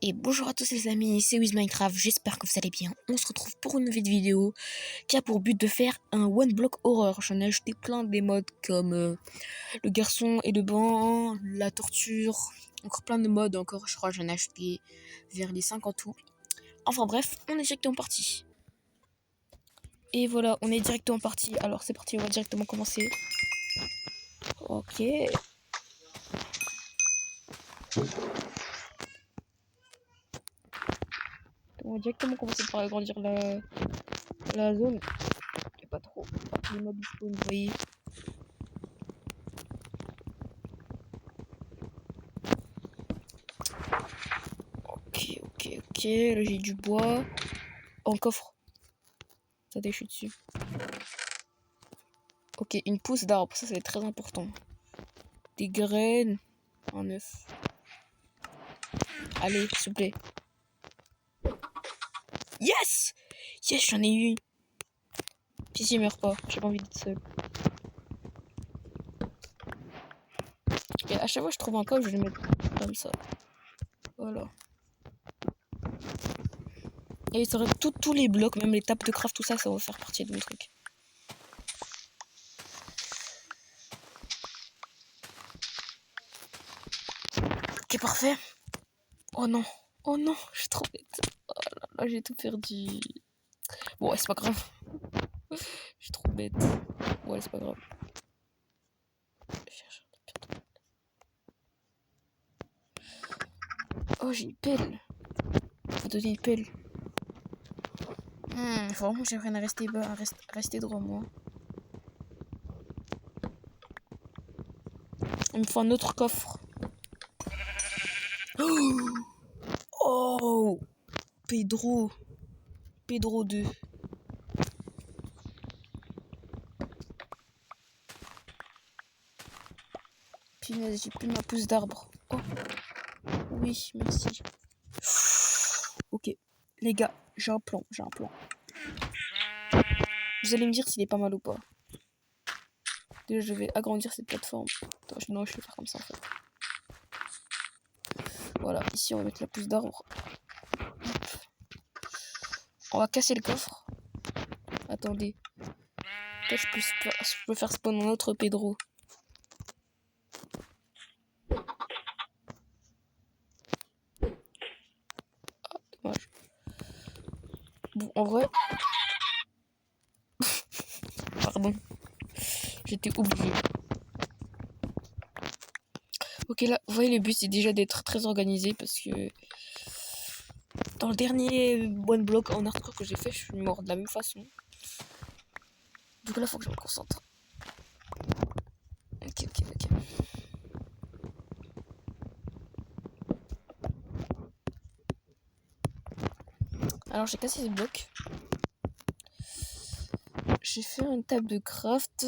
Et bonjour à tous les amis, c'est WizMinecraft, j'espère que vous allez bien. On se retrouve pour une nouvelle vidéo qui a pour but de faire un one block horror. J'en ai acheté plein des modes comme le garçon et le banc, la torture, encore plein de modes encore, je crois que j'en ai acheté vers les 5 en tout. Enfin bref, on est directement parti. Et voilà, on est directement parti. Alors c'est parti, on va directement commencer. Ok. On va directement commencer par agrandir la zone. Il n'y a pas trop les mobs spawn, vous voyez. Ok, là j'ai du bois. En coffre. Attendez, je suis dessus. Ok, une pousse d'arbre, ça c'est très important. Des graines. Un œuf. Allez, s'il vous plaît. Yes! Yes, j'en ai eu une. Si, meurs pas, j'ai pas envie d'être seul. Et à chaque fois que je trouve un coffre, je vais le mettre comme ça. Voilà. Et ça aurait tous les blocs, même les tables de craft, tout ça, ça va faire partie de mon truc. Ok, parfait. Oh non, je suis trop bête. Oh là là, j'ai tout perdu. Bon, ouais, c'est pas grave. Je suis trop bête. Ouais, c'est pas grave. Oh, j'ai une pelle. Faut donner une pelle. Vraiment, j'aimerais rester bas, rester droit, moi. Il me faut un autre coffre. Oh, Pedro 2. Punaise, j'ai plus ma pousse d'arbre. Oh, oui, merci. Ok, les gars, j'ai un plan. Vous allez me dire s'il est pas mal ou pas. Déjà, je vais agrandir cette plateforme. Attends, non, je vais faire comme ça en fait. Voilà, ici on va mettre la pousse d'arbre. On va casser le coffre. Attendez. Peut-être je peux faire spawn un autre Pedro. Ah, dommage. Bon, en vrai... Pardon. J'étais obligé. Ok, là, vous voyez, le but, c'est déjà d'être très organisé parce que... Dans le dernier one block en hardcore que j'ai fait, je suis mort de la même façon. Du coup, là, faut que je me concentre. Ok. Alors, j'ai cassé ce bloc. J'ai fait une table de craft.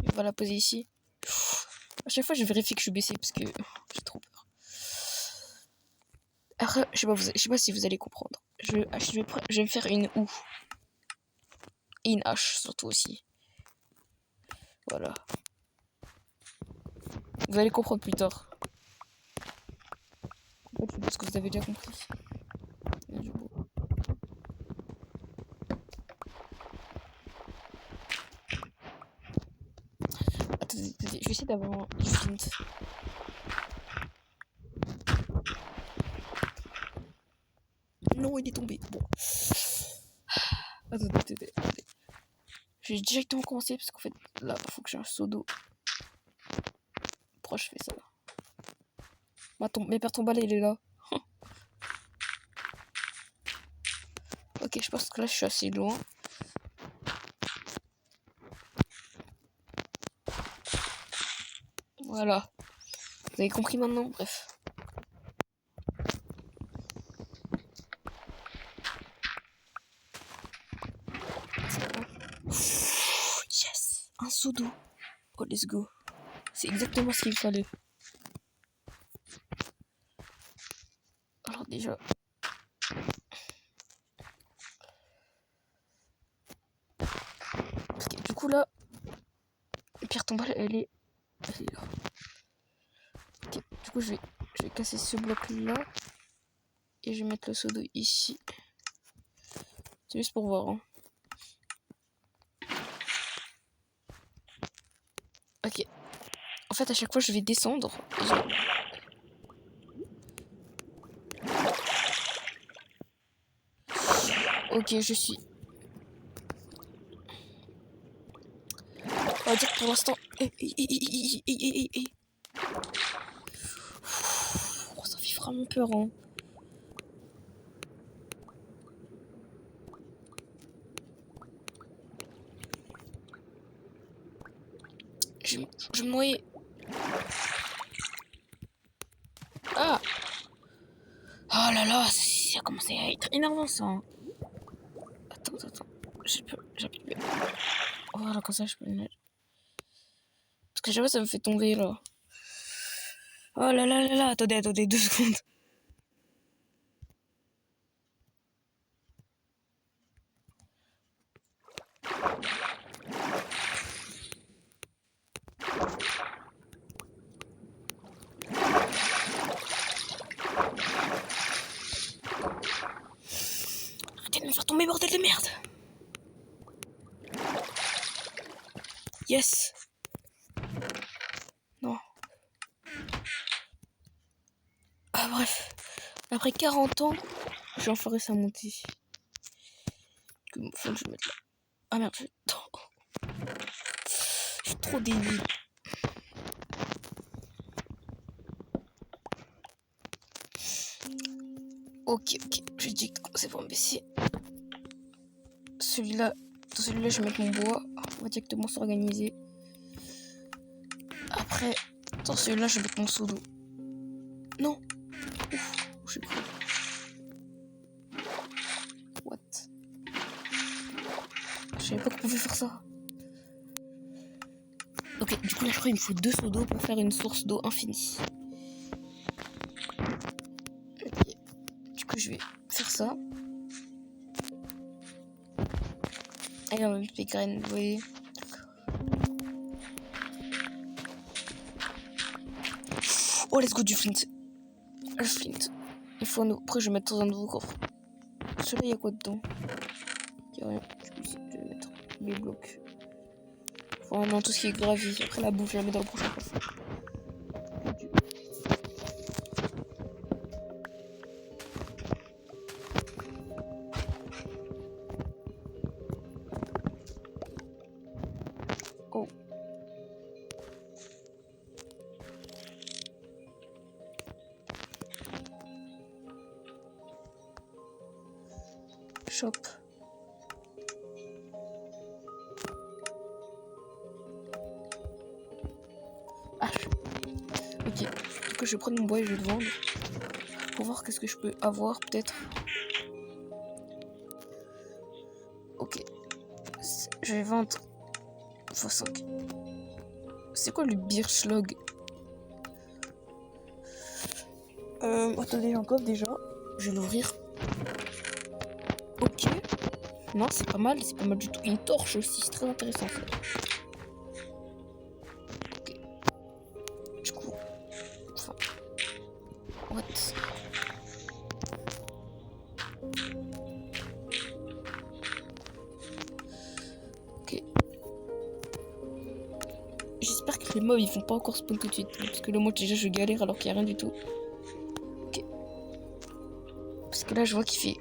On va la poser ici. À chaque fois, je vérifie que je suis baissé parce que j'ai trop peur. Après, je sais pas si vous allez comprendre. Je vais me faire une houe. Et une hache, surtout aussi. Voilà. Vous allez comprendre plus tard. En fait, je pense que vous avez déjà compris. Attendez, je vais essayer d'avoir du flint. Non, il est tombé. Bon. Attendez. Je vais directement commencer parce qu'en fait, là, il faut que j'ai un seau d'eau. Pourquoi je fais ça? Mais père ton balai, il est là. Ok, je pense que là, je suis assez loin. Voilà. Vous avez compris maintenant? Bref. Yes! Un seau d'eau. Oh, let's go. C'est exactement ce qu'il fallait. Alors déjà... Ok, du coup là... pierre tombale, elle est là. Ok, du coup, je vais casser ce bloc-là. Et je vais mettre le seau d'eau ici. C'est juste pour voir. Hein. Ok. En fait, à chaque fois, je vais descendre. Ok, je suis... On va dire que pour l'instant... Oh, ça fait vraiment peur, hein. Je me noyais. Ah! Oh là là, ça a commencé à être énervant, ça. Hein. Attends. J'appuie. Voilà, comme ça, je peux le mettre. Parce que jamais ça me fait tomber, là. Oh là là, attendez, 2 secondes. Arrêtez de me faire tomber, bordel de merde. Yes. Non. Ah bref. Après 40 ans, j'ai enfin réussi à monter. Faut que je mette là. Ah merde, je suis trop débile. Ok. Je dis que c'est pour me baisser. Celui-là, dans celui-là, je vais mettre mon bois. On va directement s'organiser. Après, dans celui-là, je vais mettre mon seau d'eau. Non. Ouf, je suis cool. What? Je savais pas qu'on pouvait faire ça. Ok, du coup là je crois qu'il me faut 2 seaux d'eau pour faire une source d'eau infinie. Ok, du coup je vais faire ça. Et là on va mettre les graines, vous voyez. Oh let's go du flint. Le flint. Il faut un eau. Après je vais mettre dans un nouveau coffre. Celui-là il y a quoi dedans? Il y a rien. Du coup ici, je vais mettre les blocs. Enfin non, tout ce qui est gravier. Après la bouffe je la mets dans le prochain coffre. Oh. Shop. Ah. Ok. Du coup je vais prendre mon bois et je vais le vendre. Pour voir qu'est-ce que je peux avoir peut-être. Ok. Je vais vendre x5. C'est quoi le Birchlog? Attendez, j'ai un coffre déjà. Je vais l'ouvrir. Ok. Non, c'est pas mal du tout. Une torche aussi, c'est très intéressant ça. Ok. Du coup. Enfin. What? Ok. J'espère que les mobs ils font pas encore spawn tout de suite. Parce que là, moi déjà je galère alors qu'il n'y a rien du tout. Ok. Parce que là, je vois qu'il fait.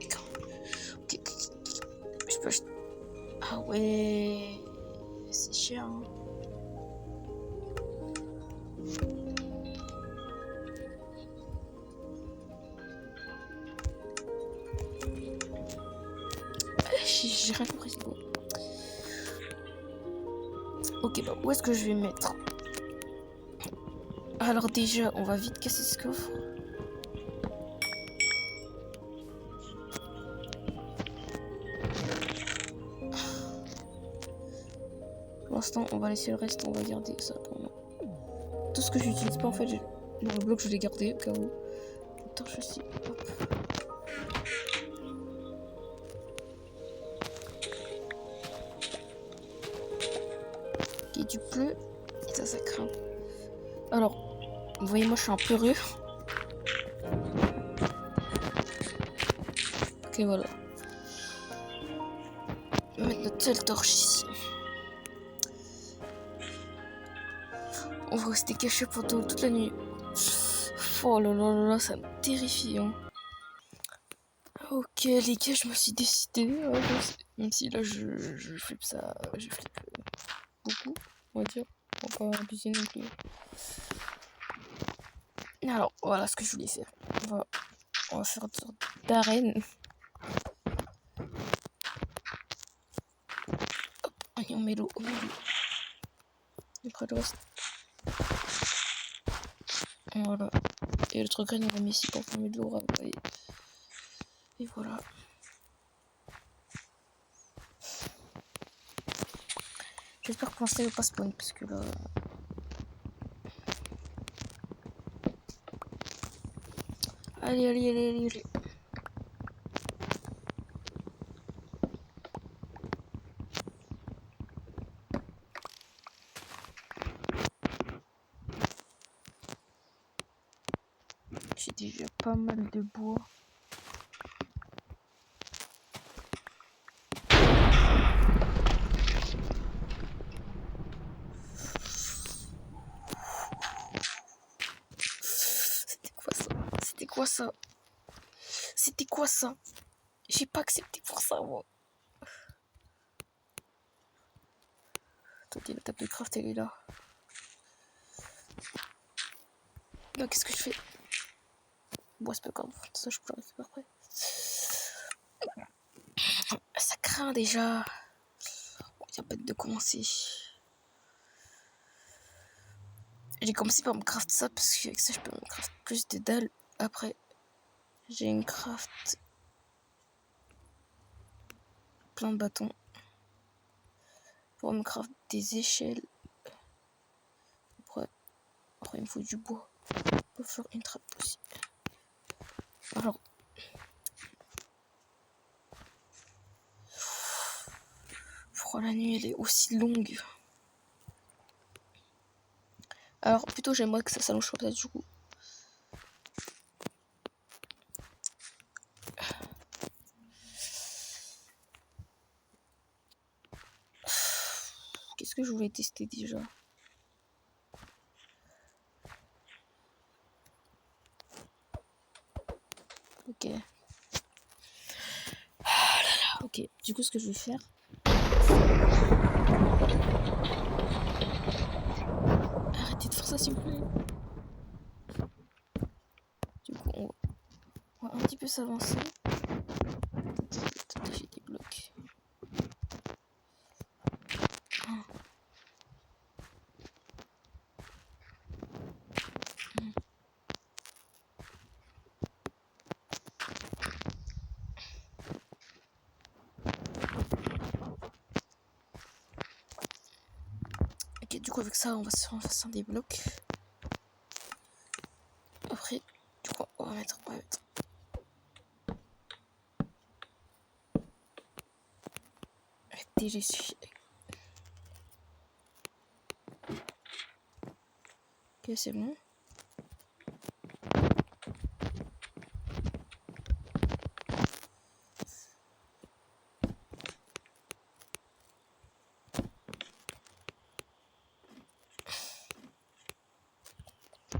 Ok. Je peux acheter. Ah ouais. C'est cher. Hein. J'ai rien compris, c'est quoi. Ok, bah où est-ce que je vais mettre? Alors déjà, on va vite casser ce coffre. Pour l'instant, on va laisser le reste, on va garder ça pour moi. Tout ce que j'utilise pas, en fait, dans le bloc, je l'ai gardé au cas où. Une torche aussi. Hop. Ok, du bleu. Et ça craint. Alors, vous voyez, moi je suis un peu peureux. Ok, voilà. On va mettre notre seule torche ici. On va rester caché pendant toute la nuit. Oh là là là là, ça me terrifie. Hein. Ok les gars, je me suis décidé. Même si là je flippe ça. Je flippe beaucoup, on va dire. On va pas abuser non plus. Alors, voilà ce que je voulais faire. On va faire une sorte d'arène. Hop, et on met l'eau au milieu. Après le reste. Voilà. Et l'autre graine, on l'a mis ici pour former de l'eau. Et voilà. J'espère que l'instant ne va pas spawn parce que là. Allez, allez, allez, allez, allez. J'ai déjà pas mal de bois. C'était quoi ça? C'était quoi ça? C'était quoi ça? J'ai pas accepté pour ça, moi. Attendez, la table de craft, elle est là. Là, qu'est-ce que je fais? Bon, c'est pas grave. Ça, je peux le récupérer après. Ça craint déjà. Bon, y a pas de commencer. J'ai commencé par me craft ça parce qu'avec ça, je peux me craft plus de dalles. Après, j'ai une craft plein de bâtons pour me craft des échelles. Après il me faut du bois pour faire une trappe aussi. Alors, la nuit elle est aussi longue. Alors plutôt j'aimerais que ça s'allonge comme ça du coup. Qu'est-ce que je voulais tester déjà? Ok. Ah là là, ok. Du coup ce que je vais faire. Arrêtez de faire ça s'il vous plaît. Du coup on va un petit peu s'avancer. J'ai des blocs. Ok, du coup avec ça on va se faire des blocs. Après, du coup on va mettre. Avec des gessuies. Ok, c'est bon.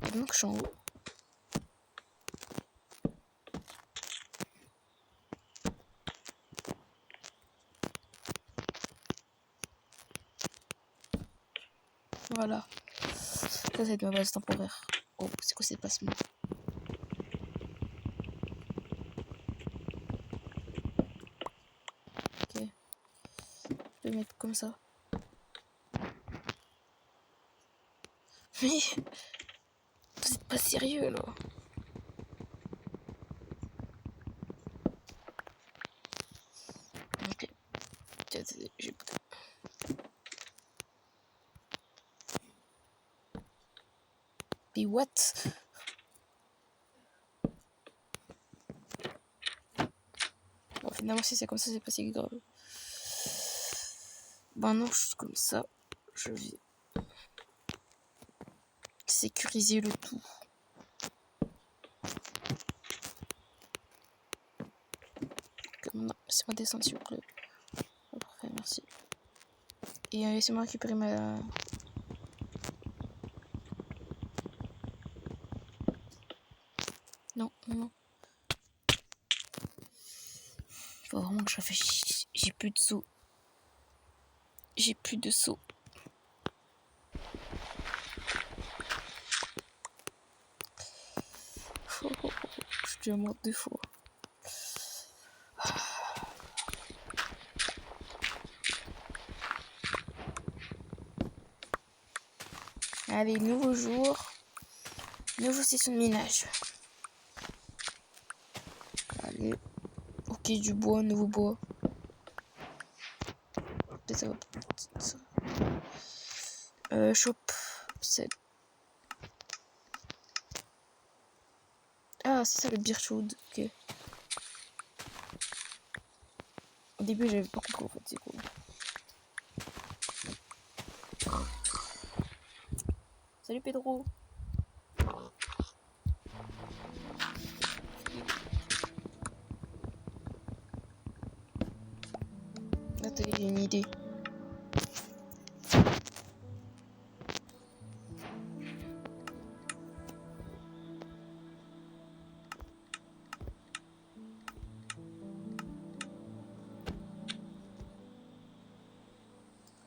Et donc je suis en haut. Voilà. Ça c'est ma base temporaire. Oh, c'est quoi ces placements? Ok. Je vais mettre comme ça. Mais vous êtes pas sérieux là. Ok. J'ai pas. Mais what? Bon, finalement, si c'est comme ça, c'est pas si grave. Ben non, je suis comme ça. Je vais sécuriser le tout. Laissez-moi descendre s'il vous plaît. Oh, parfait, merci. Et laissez-moi récupérer ma... Non, non, non. Faut vraiment que je réfléchisse. J'ai plus de seau. J'ai plus de seau. Je suis mort 2 fois. Allez, nouveau jour. Nouveau session de ménage. Allez. Ok, du bois, nouveau bois. Peut-être ça va peut-être ça. Shop. Ah, c'est ça le beer chaude. Ok. Au début, j'avais pas compris en fait, c'est cool. Salut Pedro. Attendez, j'ai une idée.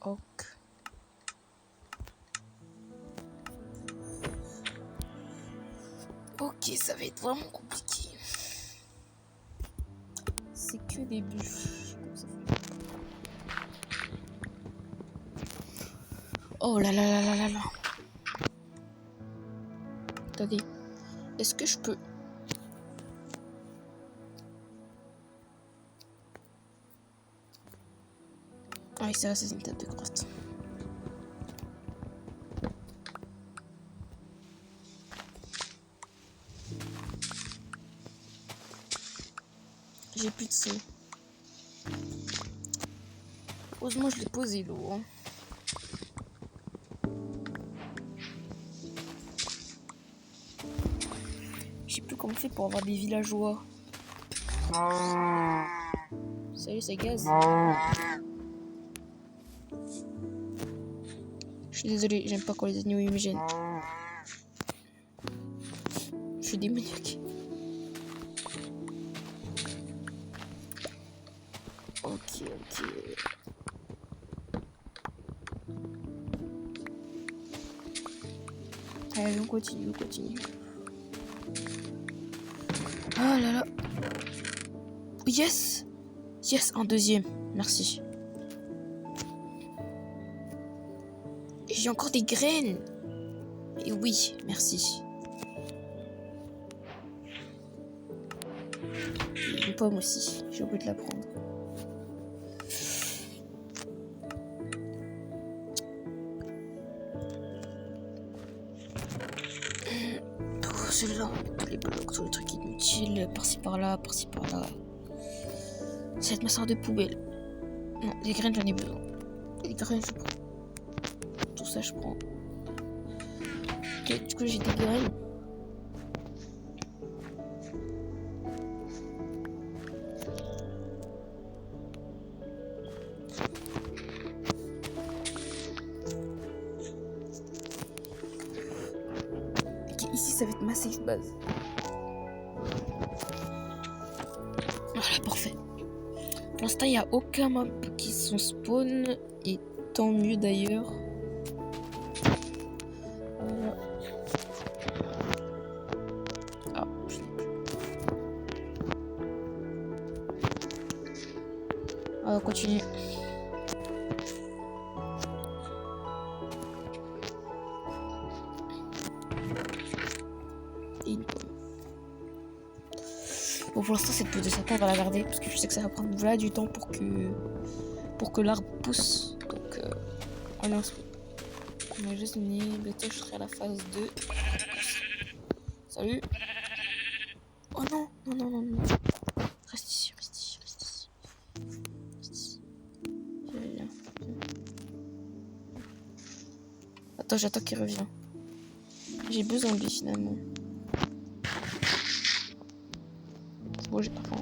Ok. Ok, ça va être vraiment compliqué. C'est que des bûches. Oh là là là là là là. Attendez. Est-ce que je peux... Ah oui, c'est vrai, c'est une table de crotte. J'ai plus de seau. Heureusement, je l'ai posé l'eau. Hein. Je sais plus comment on fait pour avoir des villageois. Salut, c'est Gaz. Je suis désolé, j'aime pas quand les animaux ils me gênent. Je suis démoniaque. Ok, ok. Allez, on continue, on continue. Ah là là. Yes! Yes, un deuxième. Merci. J'ai encore des graines. Et oui, merci. Une pomme aussi. J'ai oublié de la prendre. Oh, celui-là, tous les blocs, tous les trucs inutiles. Par-ci par-là, par-ci par-là. Ça va être ma sorte de poubelle. Non, les graines, j'en ai besoin. Les graines, je prends. Tout ça, je prends. Ok, du coup, j'ai des graines. Ok, ici, ça va être ma safe base. Voilà, parfait. Pour l'instant, il n'y a aucun mob qui sont spawn. Et tant mieux d'ailleurs. Ah, je l'ai plus. On va continuer. Et une pomme. Bon, pour l'instant, cette peau de sapin, on va la garder. Parce que je sais que ça va prendre voilà du temps pour que l'arbre pousse. Donc, on lance. On a juste mis. Bientôt, je serai à la phase 2. Salut. Oh non, non, non, non, non. Reste ici, reste ici, reste ici. Reste ici. Viens. Attends, j'attends qu'il revienne. J'ai besoin de lui finalement. Bon, j'ai pas faim.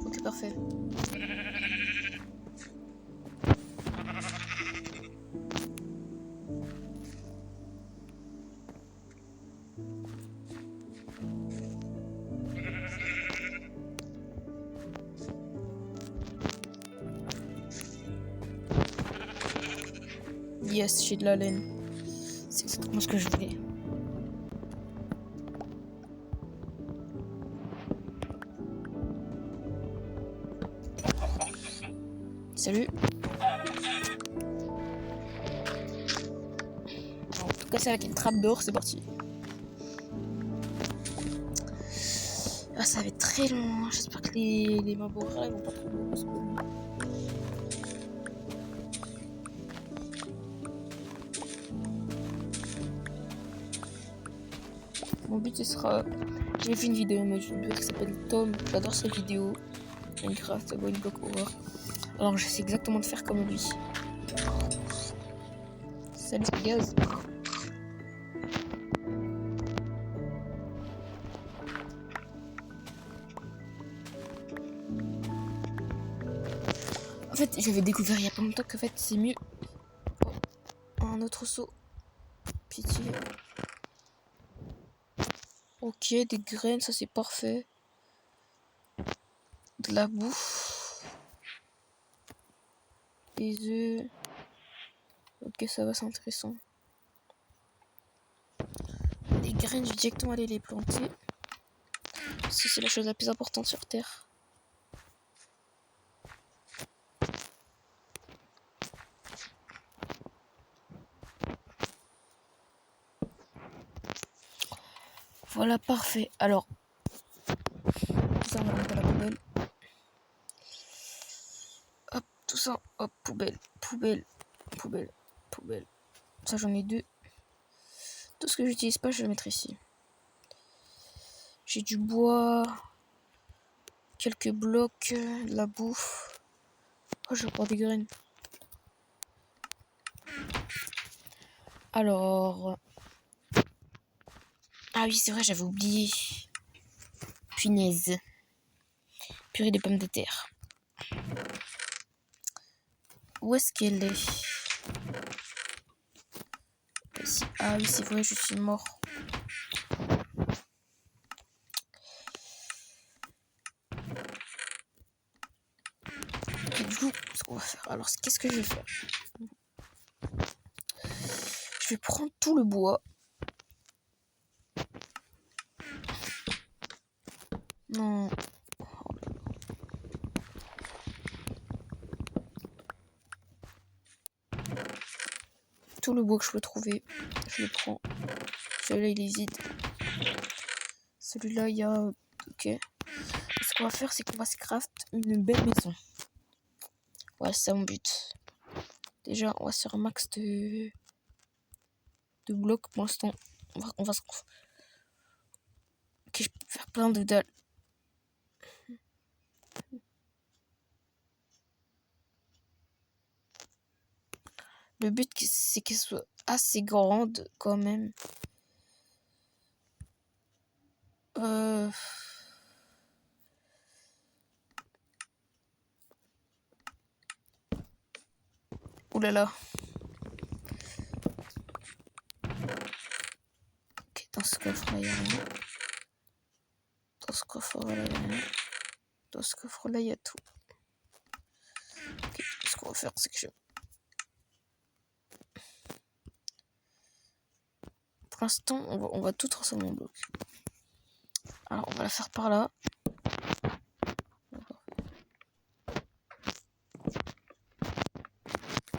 Ok, parfait. Yes, j'ai de la laine. C'est exactement ce que je voulais. Salut. En tout cas, c'est avec une trappe d'or, c'est parti. Ah, ça va être très long. J'espère que les mobs là, ils vont pas trop me spawner. Mon but ce sera. J'ai vu une vidéo de YouTuber qui s'appelle Tom. J'adore ses vidéos. Minecraft, One Block Horror. Alors j'essaie exactement de faire comme lui. Salut Gaz. En fait, j'avais découvert il y a pas longtemps qu'en fait c'est mieux. Oh, un autre saut. Pitié. Ok, des graines, ça c'est parfait. De la bouffe. Des œufs. Ok, ça va, c'est intéressant. Les graines, je vais directement aller les planter. Parce que c'est la chose la plus importante sur Terre. Voilà, parfait. Alors, tout ça, on va le mettre à la poubelle. Hop, tout ça, hop, poubelle, poubelle, poubelle, poubelle. Ça, j'en ai deux. Tout ce que j'utilise pas, je vais le mettre ici. J'ai du bois, quelques blocs, de la bouffe. Oh, je vais prendre des graines. Alors... Ah oui, c'est vrai, j'avais oublié. Punaise. Purée de pommes de terre. Où est-ce qu'elle est? Ici. Ah oui, c'est vrai, je suis mort. Et du coup, ce qu'on va faire. Alors, qu'est-ce que je vais faire? Je vais prendre tout le bois. Non. Tout le bois que je peux trouver, je le prends. Celui-là, il est vide. Celui-là, il y a... Ok. Et ce qu'on va faire, c'est qu'on va se craft une belle maison. Ouais, c'est ça mon but. Déjà, on va se faire un max de blocs pour l'instant. On va se... Ok, je peux faire plein de dalles. Le but, c'est qu'elle soit assez grande quand même. Ouh là là. Ok, dans ce coffre-là, il y a rien. Dans ce coffre-là, il y a rien. Dans ce coffre-là, il y a tout. Ok, ce qu'on va faire, c'est que je... Pour l'instant, on va tout transformer en bloc. Alors, on va la faire par là.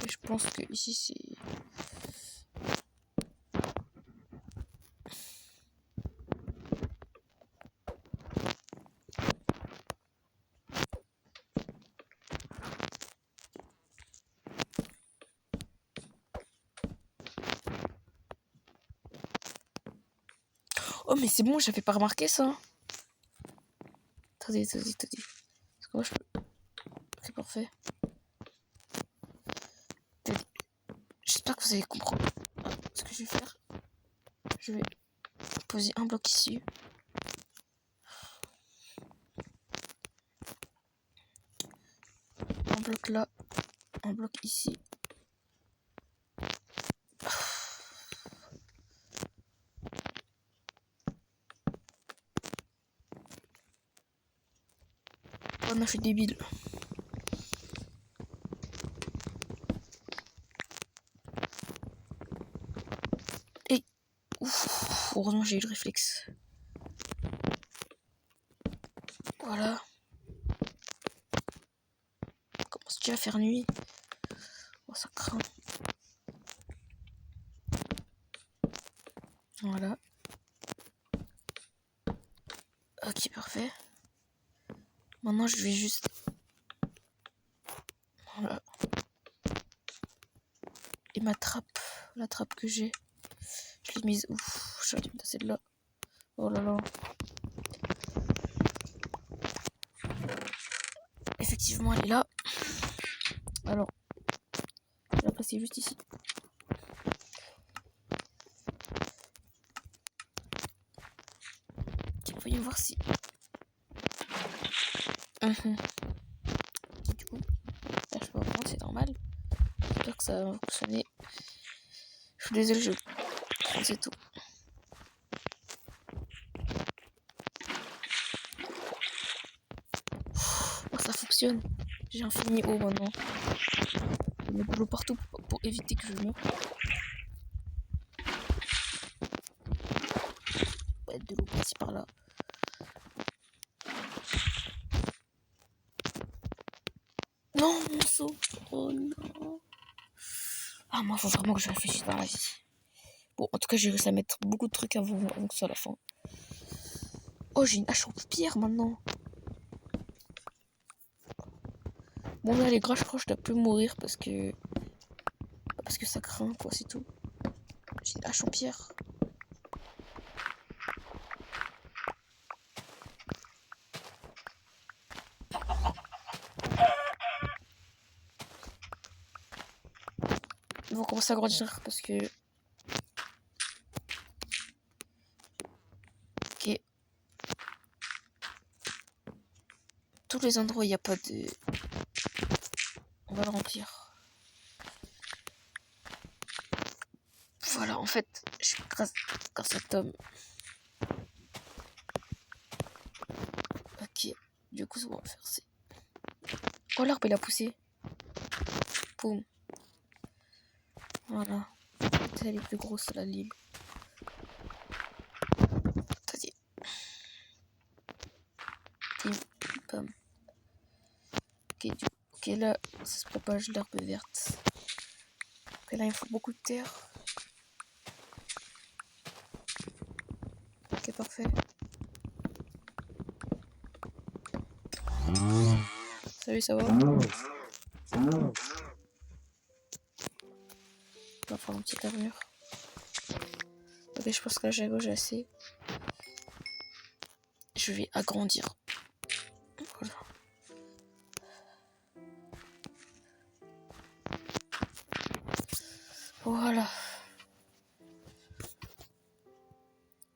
Et je pense que ici, c'est... Oh, mais c'est bon, j'avais pas remarqué ça. Attendez. Parce que moi, je peux... Ok, parfait. Attendez. J'espère que vous allez comprendre ce que je vais faire. Je vais poser un bloc ici. Un bloc là. Un bloc ici. Oh non, je suis débile. Et ouf, heureusement j'ai eu le réflexe. Voilà. On commence déjà à faire nuit. Oh, ça craint. Voilà. Ok, parfait. Maintenant, je vais juste... Voilà. Et ma trappe, la trappe que j'ai, je l'ai mise... Ouf, j'aurais dû me tasser de là. Oh là là. Effectivement, elle est là. Alors, je vais la placer juste ici. Ok, voyons voir si... Et du coup, là, je peux reprendre, c'est normal. J'espère que ça va fonctionner. Je suis désolé, je prends c'est tout. Oh, ça fonctionne. J'ai un fini haut maintenant. Je vais mettre de l'eau partout pour éviter que je meure. Ouais, de l'eau par-ci par-là. Non, mon seau. Oh non. Ah, moi, faut vraiment que je réfléchisse dans la vie. Bon, en tout cas, j'ai réussi à mettre beaucoup de trucs avant que ce soit la fin. Oh, j'ai une hache en pierre maintenant. Bon, là, les gras, je crois que je dois plus mourir parce que ça craint, quoi, c'est tout. J'ai une hache en pierre. Ils vont commencer à grandir parce que... Ok. Tous les endroits où il n'y a pas de... On va le remplir. Voilà, en fait, grâce à Tom. Ok. Du coup, ce qu'on va faire, c'est... Oh, l'arbre, il a poussé. Boum. Voilà. Elle est plus grosse, la lime. Vas-y. Bam. Ok, là, ça se propage l'herbe verte. Ok, là, il faut beaucoup de terre. Ok, parfait. Salut, ça va? On va faire une petite armure. Ok, je pense que là, j'ai assez. Je vais agrandir. Voilà. Voilà.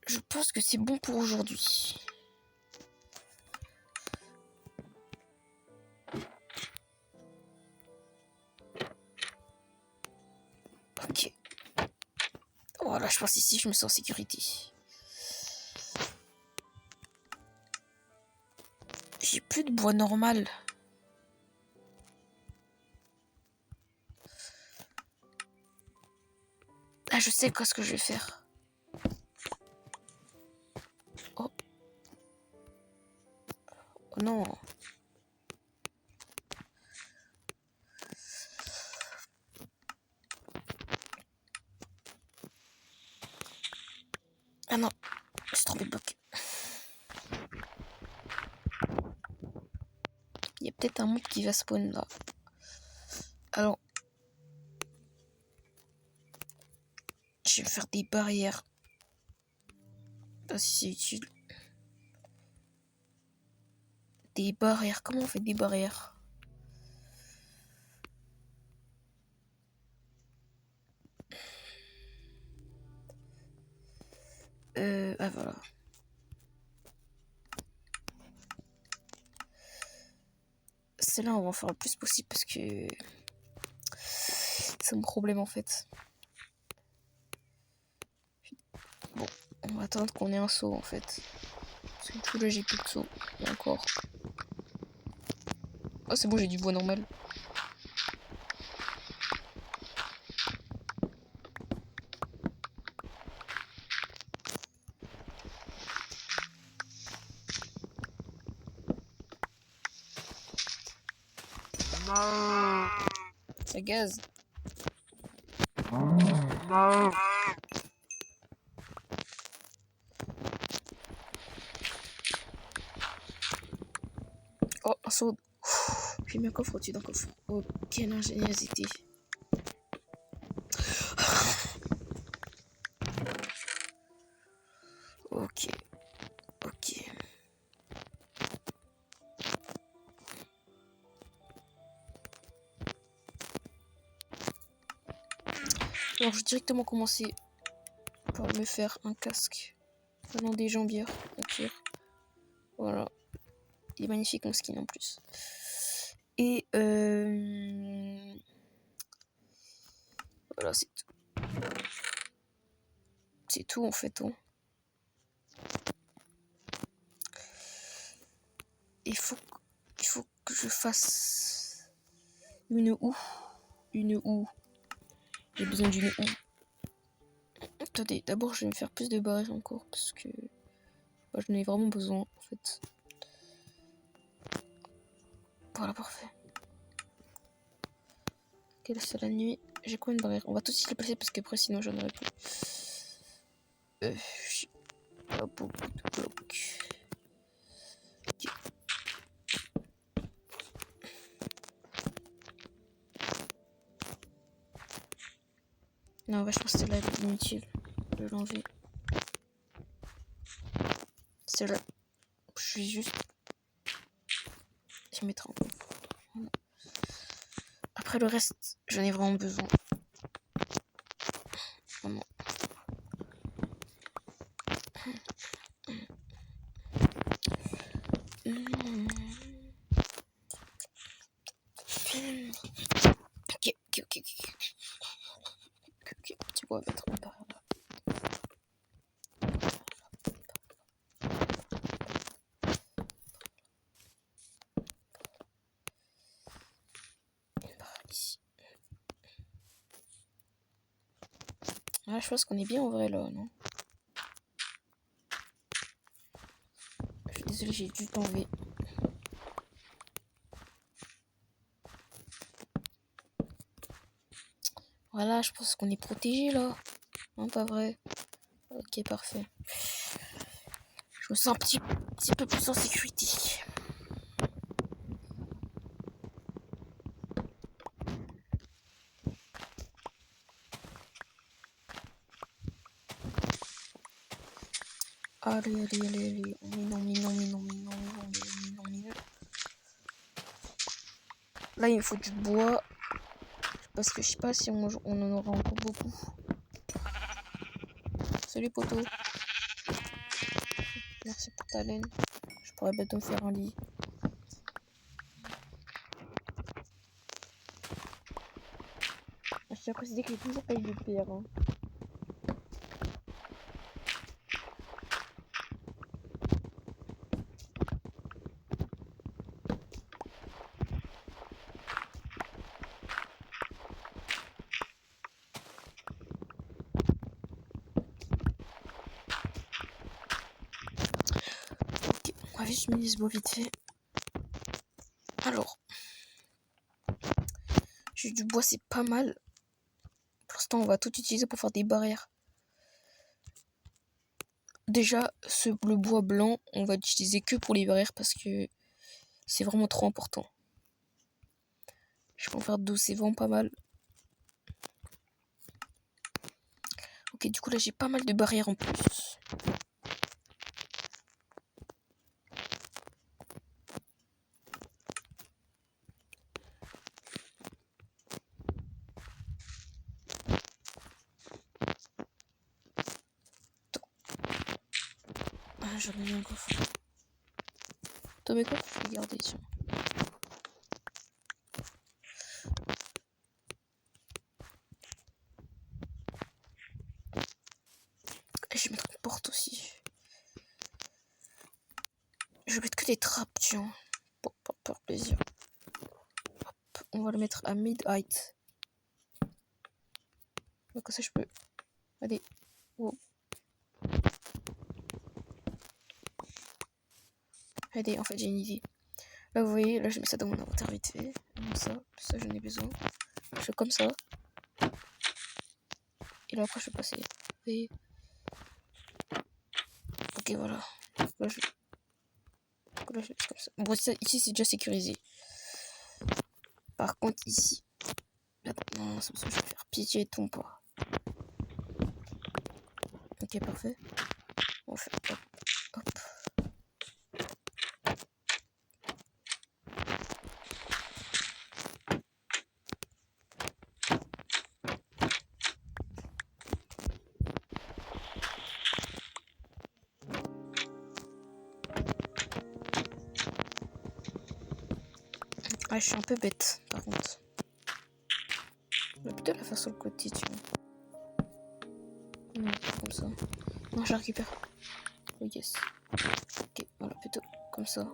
Je pense que c'est bon pour aujourd'hui. Ok. Voilà, je pense ici, je me sens en sécurité. J'ai plus de bois normal. Ah, je sais quoi ce que je vais faire. Oh. Oh non. Ah non, j'ai trompé de bloc. Il y a peut-être un monstre qui va spawn là. Alors, je vais faire des barrières. pas si c'est utile. Des barrières. Comment on fait des barrières? Ah voilà. Celle-là, on va en faire le plus possible parce que c'est mon problème en fait. Bon, on va attendre qu'on ait un saut en fait. Parce que du coup là j'ai plus de saut. Et encore. Oh c'est bon, j'ai du bois normal. Ça gaz. Oh, un saut. J'ai mis un coffre au-dessus d'un coffre. Oh, quelle ingéniosité. Ok. Ok. Alors, je vais directement commencer par me faire un casque. Prenons des jambières, au pire. Voilà. Il est magnifique mon skin en plus. Et voilà, c'est tout. C'est tout en fait. Hein. Il faut que je fasse une houe. Une houe. J'ai besoin d'une houe. Attendez, d'abord je vais me faire plus de barrières encore parce que j'en ai vraiment besoin en fait. Voilà, parfait. Ok, là c'est la nuit. J'ai quoi une barrière? On va tout de suite les placer parce qu'après sinon j'en aurai plus. J'ai pas beaucoup de blocs. Okay. Non, je pense que celle-là est inutile de l'enlever. Celle-là, je vais juste les mettre en coffre. Voilà. Après le reste, j'en ai vraiment besoin. Vraiment. Ok, tu vois, mettre en barre là. Une barre ici. Ah, je pense qu'on est bien en vrai là, non? Je suis désolée, j'ai dû t'enlever. Voilà, je pense qu'on est protégé là. Non, pas vrai. Ok, parfait. Je me sens un petit peu plus en sécurité. Allez. Non. Là, il me faut du bois. Parce que je sais pas si on en aura encore beaucoup. Salut, poteau. Merci pour ta laine. Je pourrais bientôt faire un lit. Je tiens à préciser que j'ai toujours pas eu de pierre. Hein. Ok, on va juste miner ce bois vite fait. Alors, j'ai du bois, c'est pas mal. Pour l'instant, on va tout utiliser pour faire des barrières. Déjà, le bois blanc, on va l'utiliser que pour les barrières parce que c'est vraiment trop important. Je peux en faire 12, c'est vraiment pas mal. Ok, du coup là j'ai pas mal de barrières en plus. j'en ai mis un coffre. Toi, mes coffres, je vais garder, tiens. Et je vais mettre une porte aussi. Je vais mettre que des trappes, tiens. Pour faire plaisir. Hop, on va le mettre à mid-height. Donc ça, je peux... Allez. Wow. Allez, en fait, j'ai une idée. Là, vous voyez, là, je mets ça dans mon inventaire vite fait. Comme ça, j'en ai besoin. Je fais comme ça. Et là, après, je vais passer. Vous voyez. Ok, voilà. Là, je fais comme ça. Bon, ça, ici, c'est déjà sécurisé. Par contre, ici... Attends, non, c'est parce que je vais faire pitié, tombe pas. Ok, parfait. On fait hop, hop. Ah, je suis un peu bête, par contre. Je vais plutôt la faire sur le côté, tu vois. Non, comme ça. Non, je la récupère. Oh yes. Ok, voilà, plutôt comme ça.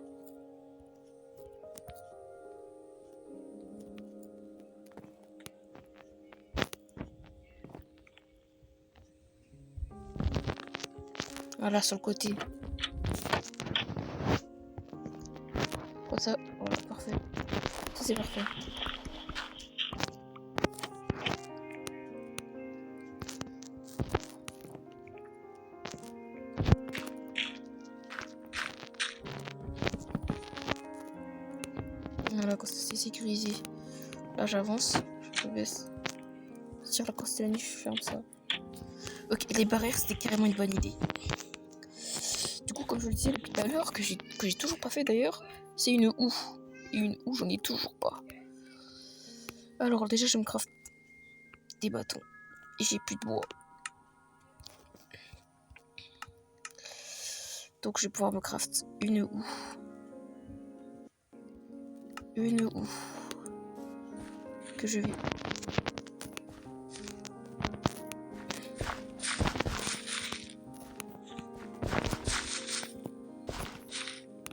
Voilà, sur le côté. Comme ça, voilà, parfait. Ça, c'est parfait. Voilà, quand c'est sécurisé. Là, j'avance. Je baisse. Sur la quand c'est la nuit, je ferme ça. Ok, les barrières, c'était carrément une bonne idée. Du coup, comme je le disais depuis tout à l'heure, que j'ai toujours pas fait d'ailleurs, c'est une houe. Et une houe, j'en ai toujours pas. Alors, déjà, je me craft des bâtons. Et j'ai plus de bois. Donc, je vais pouvoir me craft une houe. Une houe. Que je vais...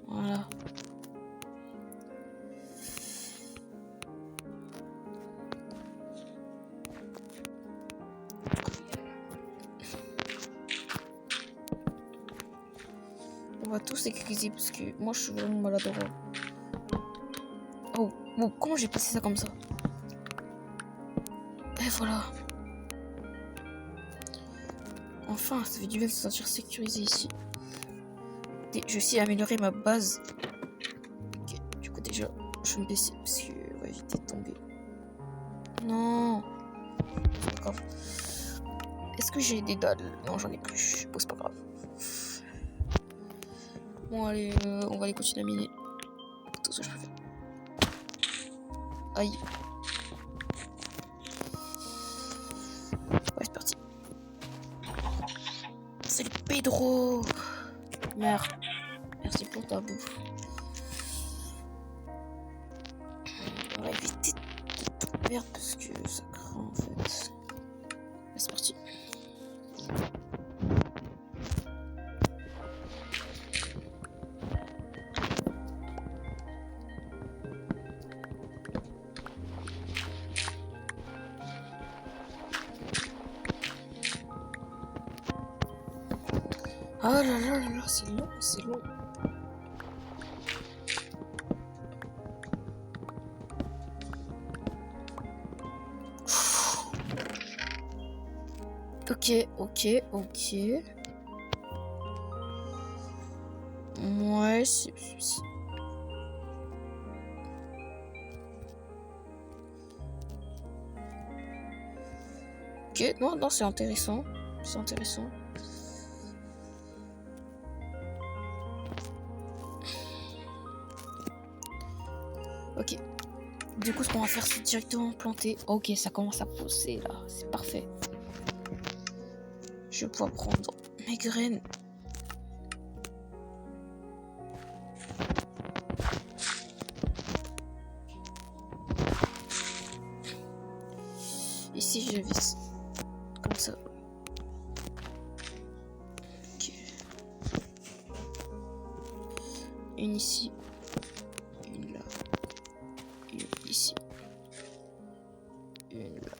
Voilà. On va tout sécuriser parce que moi je suis vraiment maladroit. Oh, bon, comment j'ai passé ça comme ça? Et voilà. Enfin, ça fait du bien de se sentir sécurisé ici. Et je vais aussi améliorer ma base. Ok, du coup déjà, je vais me baisser parce que on va éviter de tomber. Non, c'est pas grave. Est-ce que j'ai des dalles? Non, j'en ai plus. Bon, c'est pas grave. Bon, allez, on va aller continuer à miner. Tout ce que je peux faire. Aïe. Ouais, c'est parti. Salut Pedro. Merde. Merci pour ta bouffe. On va éviter de tout perdre parce que ça craint en fait. Ouais, c'est parti. Ah là là là là, c'est long, c'est long. Ok, ok, ok. Ouais, c'est... Ok, non, non, c'est intéressant. C'est intéressant. Ok. Du coup, ce qu'on va faire, c'est directement planter. Ok, ça commence à pousser là. C'est parfait. Je vais pouvoir prendre mes graines. ici, je vis. Comme ça. Ok. Une ici. Une là. Une ici. Une là.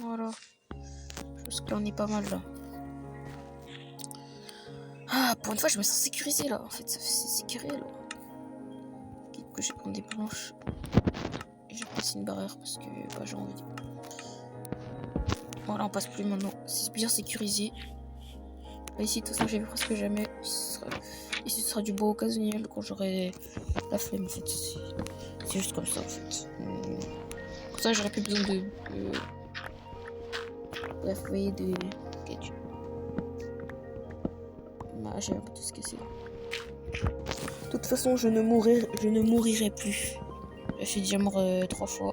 Voilà. Je pense que là on est pas mal là. Ah, pour une fois, je me sens sécurisé là. En fait, c'est sécurisé là. Quitte que je vais prendre des planches. Et je passe une barrière parce que bah, j'ai envie. Voilà, on passe plus maintenant. C'est bien sécurisé. Là, ici, de toute façon, j'ai vu presque jamais. Ici, ce sera du bois occasionnel quand j'aurai la flemme. En fait, c'est juste comme ça en fait. Comme ça, j'aurais plus besoin de. Bref, vous voyez, de. Ok, j'ai un peu tout ce que c'est. De toute façon, je ne mourirai plus. Je suis déjà mort 3 fois.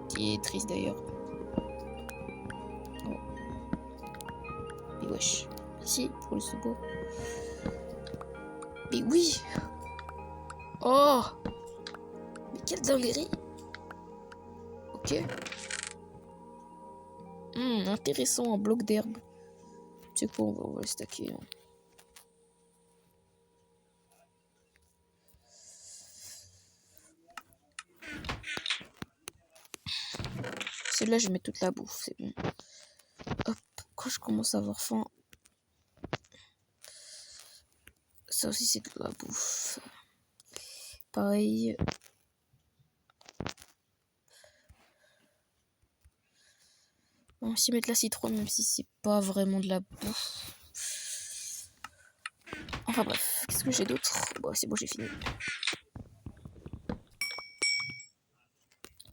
Qui est triste d'ailleurs. Oh. Mais wesh. Merci pour le support. Mais oui. Oh. Mais quelle dinguerie. Ok. Intéressant, un bloc d'herbe. C'est quoi, on va le stacker. Hein. Celle-là, je mets toute la bouffe, c'est bon. Hop, quand je commence à avoir faim. Ça aussi, c'est de la bouffe. Pareil. On va aussi mettre la citronne, même si c'est pas vraiment de la bouffe. Enfin bref, qu'est-ce que j'ai d'autre? Bon, c'est bon, j'ai fini.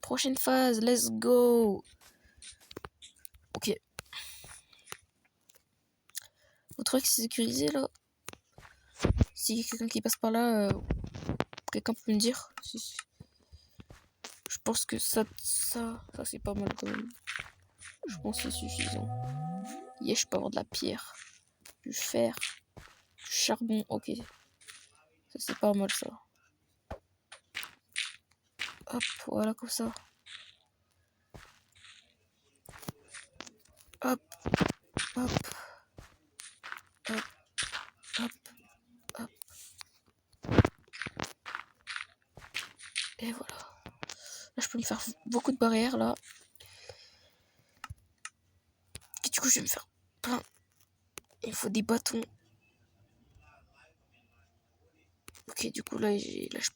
Prochaine phase, let's go. Ok. Vous trouvez que c'est sécurisé là? Si y a quelqu'un qui passe par là, quelqu'un peut me dire? Je pense que ça c'est pas mal quand même. Je pense que c'est suffisant. Yeah, je peux avoir de la pierre, du fer, du charbon. Ok. Ça c'est pas mal ça. Hop, voilà comme ça. Hop, hop, hop, hop, hop. Et voilà. Là, je peux me faire beaucoup de barrières là. Et du coup, je vais me faire plein. Il faut des bâtons. Ok, du coup, là,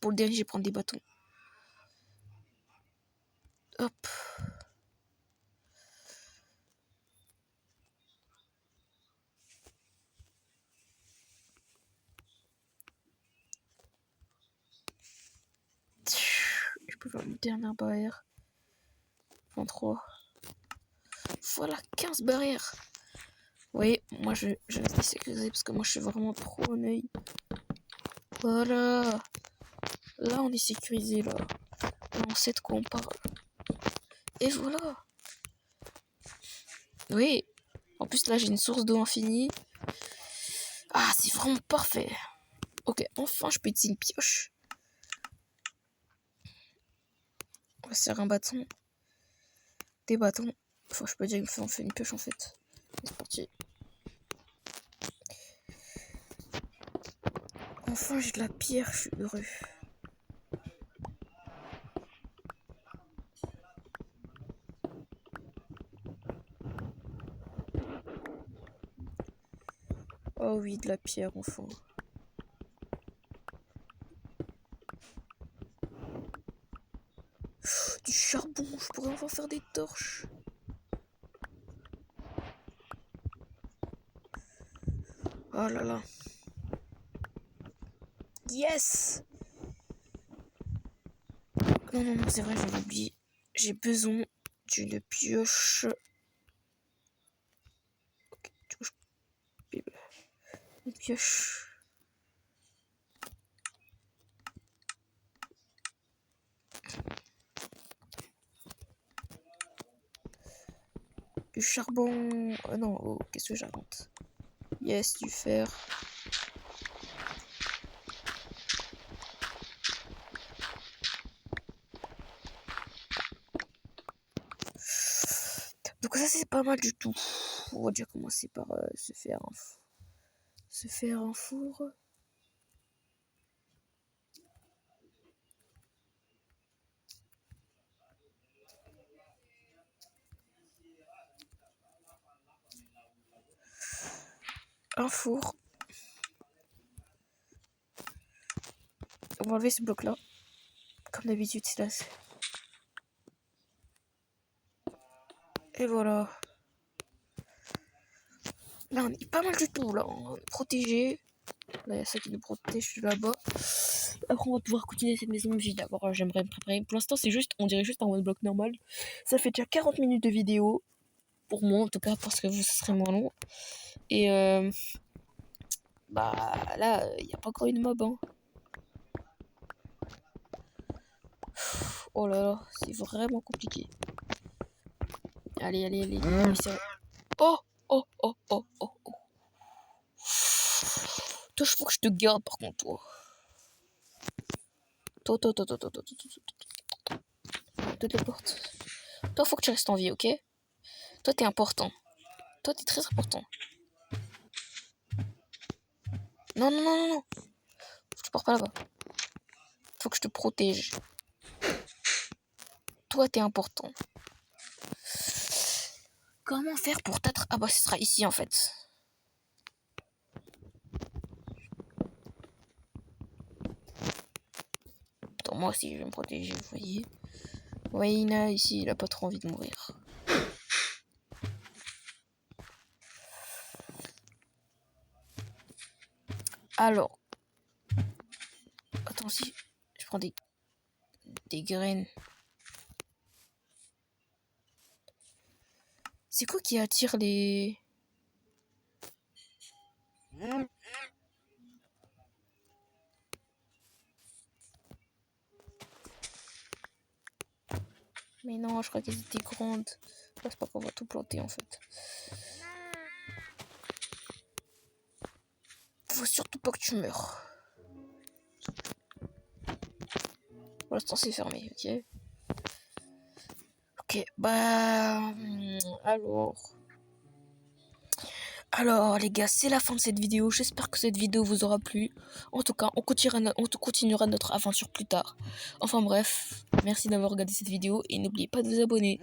pour le dernier, je vais prendre des bâtons. Hop. Je peux faire une dernière barrière. En 3. Voilà, 15 barrières. Vous voyez, moi, je vais sécuriser parce que moi, je suis vraiment trop en œil. Voilà. Là, on est sécurisé, là. Là, on sait de quoi on parle. Et voilà. Oui. En plus, là, j'ai une source d'eau infinie. Ah, c'est vraiment parfait. Ok, enfin, je peux utiliser une pioche. On va se faire un bâton. Des bâtons. Enfin, je peux dire qu'on fait une pioche, en fait. C'est parti. Enfin, j'ai de la pierre, je suis heureux. Oh oui, de la pierre, enfin. Du charbon, je pourrais enfin faire des torches. Oh là là. Yes! Non, non, non, c'est vrai, j'avais oublié. J'ai besoin d'une pioche. Ok, une pioche. Du charbon. Ah non, oh, qu'est-ce que j'invente? Yes, du fer. pas mal du tout. On va déjà commencer par se faire un four. Un four. On va enlever ce bloc là. Comme d'habitude, c'est là. Et voilà. Là, on est pas mal du tout. Là, on est protégé. Là, il y a ça qui nous protège là-bas. Après, on va pouvoir continuer cette maison. J'ai d'abord, j'aimerais me préparer. Pour l'instant, on dirait juste un one block normal. Ça fait déjà 40 minutes de vidéo. Pour moi, en tout cas, parce que vous, ça serait moins long. Et bah là, il n'y a pas encore une mob. Hein. Oh là là, c'est vraiment compliqué. Allez, allez, allez. Oh, oh, oh, oh, oh, oh. Toi, je faut que je te garde par contre, toi. Toi. Téléporte. Toi, faut que tu restes en vie, ok? Toi, t'es important. Toi, t'es très important. Non, non, non, non, non. Je te porte pas là-bas. Faut que je te protège. Toi, t'es important. Comment faire pour t'attraper? Ah bah, ce sera ici, en fait. Attends, moi aussi, je vais me protéger, vous voyez. Vous voyez, Ina, ici, il a pas trop envie de mourir. Alors. Attends, si. Je prends des graines. C'est quoi qui attire les... Mais non, je crois qu'elles étaient grandes. C'est pas qu'on va tout planter en fait. Faut surtout pas que tu meurs. Pour l'instant c'est fermé, ok. Ok, bah... Alors les gars, c'est la fin de cette vidéo. J'espère que cette vidéo vous aura plu. En tout cas, on continuera notre aventure plus tard. Enfin bref, merci d'avoir regardé cette vidéo et n'oubliez pas de vous abonner.